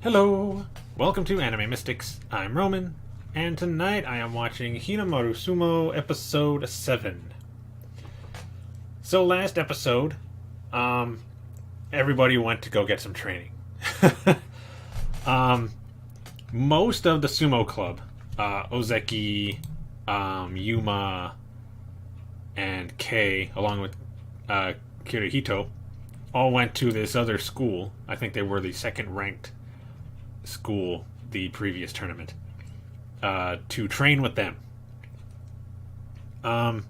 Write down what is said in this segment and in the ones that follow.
Hello! Welcome to Anime Mystics. I'm Roman, and tonight I am watching Hinomaru Sumo episode 7. So last episode, everybody went to go get some training. Most of the sumo club, Ozeki, Yuma, and Kei, along with Kirihito, all went to this other school. I think they were the second ranked school the previous tournament to train with them. They're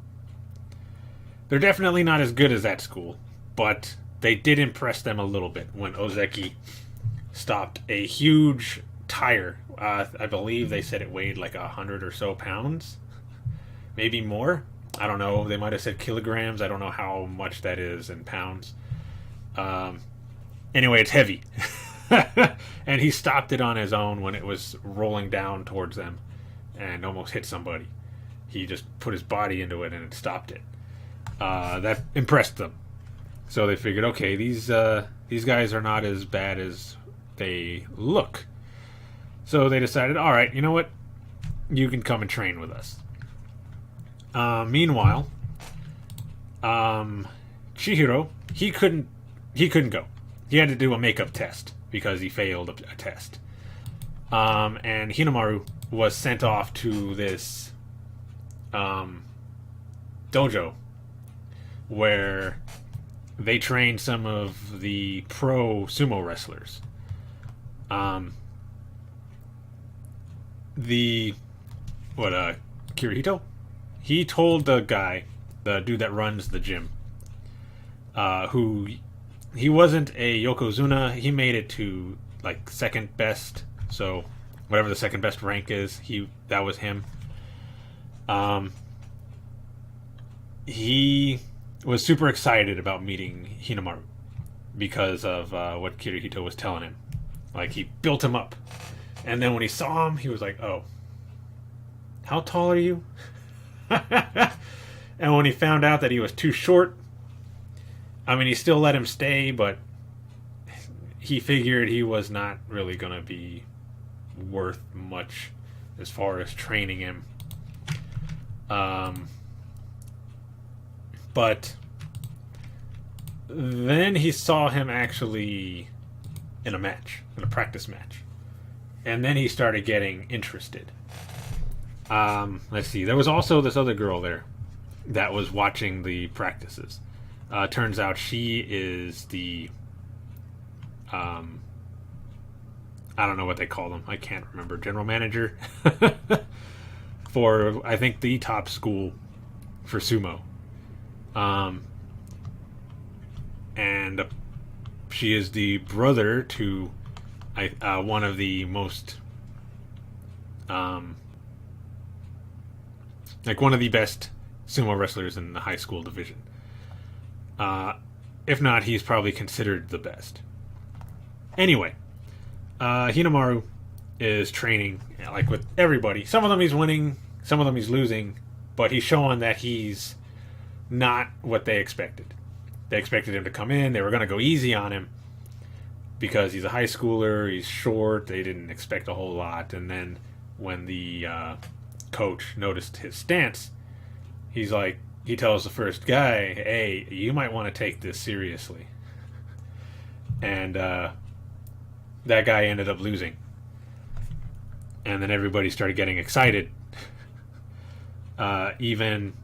definitely not as good as that school, but they did impress them a little bit when Ozeki stopped a huge tire. I believe they said it weighed like 100 or so pounds, maybe more. I don't know. They might have said kilograms. I don't know how much that is in pounds. Anyway, it's heavy. And he stopped it on his own when it was rolling down towards them and almost hit somebody. He just put his body into it and it stopped it. That impressed them. So they figured, okay, these guys are not as bad as they look. So they decided, all right, you know what? You can come and train with us. Meanwhile, Chihiro, he couldn't go. He had to do a makeup test because he failed a test. And Hinomaru was sent off to this dojo where they trained some of the pro sumo wrestlers. Kirihito? He told the guy, the dude that runs the gym, who he wasn't a Yokozuna. He made it to like second best, so whatever the second best rank is, that was him. He was super excited about meeting Hinomaru because of what Kirihito was telling him. Like, he built him up, and then when he saw him, he was like, "Oh, how tall are you?" And when he found out that he was too short, I mean, he still let him stay, but he figured he was not really going to be worth much as far as training him. But then he saw him actually in a practice match. And then he started getting interested. Let's see, there was also this other girl there that was watching the practices. Turns out she is the I don't know what they call them. I can't remember. General manager for, I think, the top school for sumo. And she is the brother to one of the most one of the best sumo wrestlers in the high school division. If not, he's probably considered the best. Anyway, Hinomaru is training like with everybody. Some of them he's winning, some of them he's losing, but he's showing that he's not what they expected. They expected him to come in. They were going to go easy on him because he's a high schooler, he's short. They didn't expect a whole lot. And then when the coach noticed his stance, he's like, he tells the first guy, "Hey, you might want to take this seriously." And that guy ended up losing. And then everybody started getting excited. Even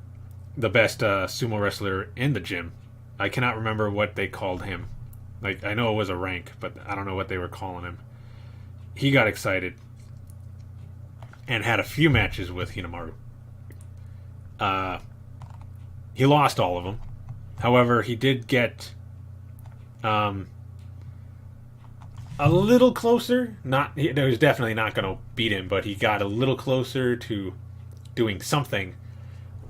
the best sumo wrestler in the gym, I cannot remember what they called him. Like, I know it was a rank, but I don't know what they were calling him. He got excited and had a few matches with Hinomaru. He lost all of them. However, he did get a little closer. He was definitely not going to beat him, but he got a little closer to doing something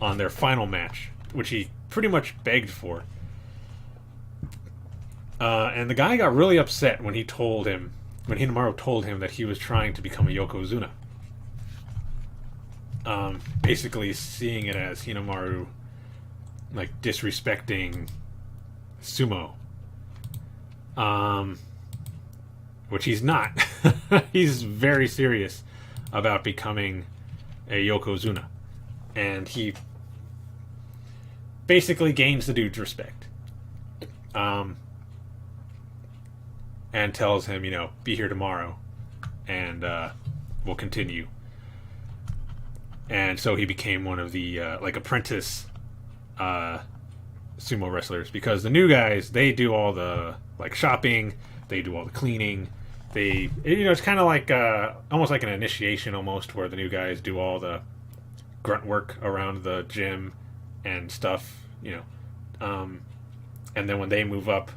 on their final match, which he pretty much begged for. And the guy got really upset when Hinomaru told him that he was trying to become a Yokozuna. Basically seeing it as Hinomaru like disrespecting sumo. which he's not. He's very serious about becoming a Yokozuna. And he basically gains the dude's respect. And tells him, be here tomorrow and we'll continue. And so he became one of the apprentice sumo wrestlers, because the new guys, they do all the shopping, they do all the cleaning, it's kind of like almost like an initiation almost, where the new guys do all the grunt work around the gym and stuff, and then when they move up,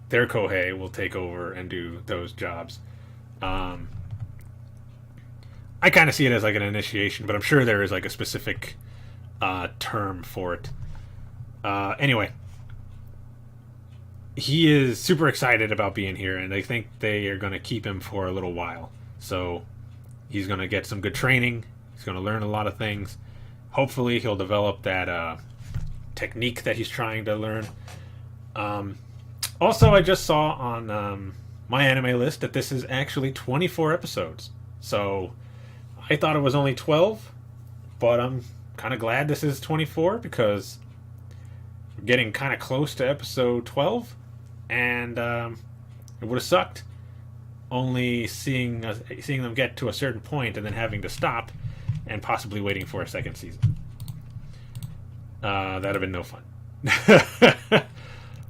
their Kohei will take over and do those jobs. I kind of see it as like an initiation, but I'm sure there is like a specific term for it. Anyway, he is super excited about being here, and they think they are going to keep him for a little while. So he's going to get some good training. He's going to learn a lot of things. Hopefully he'll develop that technique that he's trying to learn. Also, I just saw on my anime list that this is actually 24 episodes. So I thought it was only 12, but I'm kind of glad this is 24, because we're getting kind of close to episode 12, and it would have sucked only seeing them get to a certain point and then having to stop and possibly waiting for a second season. That'd have been no fun.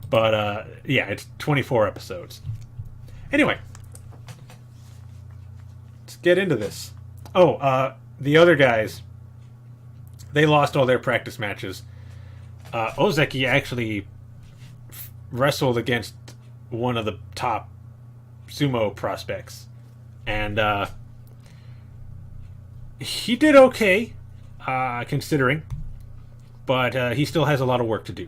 But yeah, it's 24 episodes. Anyway, let's get into this. The other guys, they lost all their practice matches. Ozeki actually wrestled against one of the top sumo prospects, and he did okay, considering, but he still has a lot of work to do.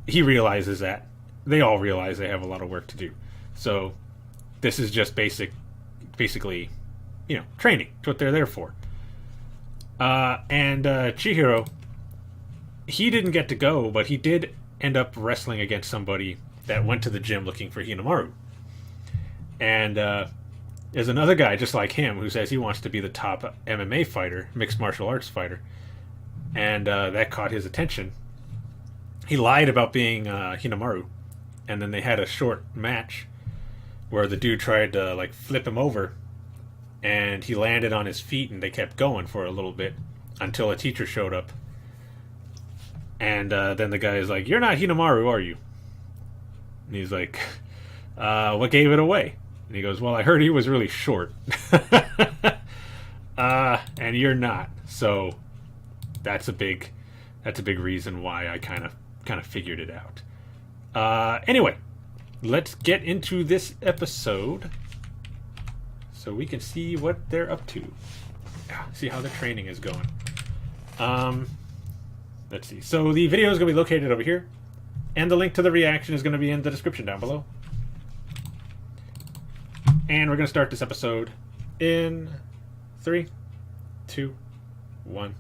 He realizes that. They all realize they have a lot of work to do. So this is just basically, training. It's what they're there for. And Chihiro, he didn't get to go, but he did end up wrestling against somebody that went to the gym looking for Hinomaru. And there's another guy just like him who says he wants to be the top MMA fighter, mixed martial arts fighter. And that caught his attention. He lied about being Hinomaru. And then they had a short match where the dude tried to flip him over, and he landed on his feet, and they kept going for a little bit until a teacher showed up. And then the guy is like, "You're not Hinomaru, are you?" And he's like, "What gave it away?" And he goes, "Well, I heard he was really short." And you're not. So that's a big reason why I kind of figured it out. Anyway, let's get into this episode so we can see what they're up to. See how the training is going. Let's see. So the video is going to be located over here, and the link to the reaction is going to be in the description down below. And we're going to start this episode in 3, 2, 1.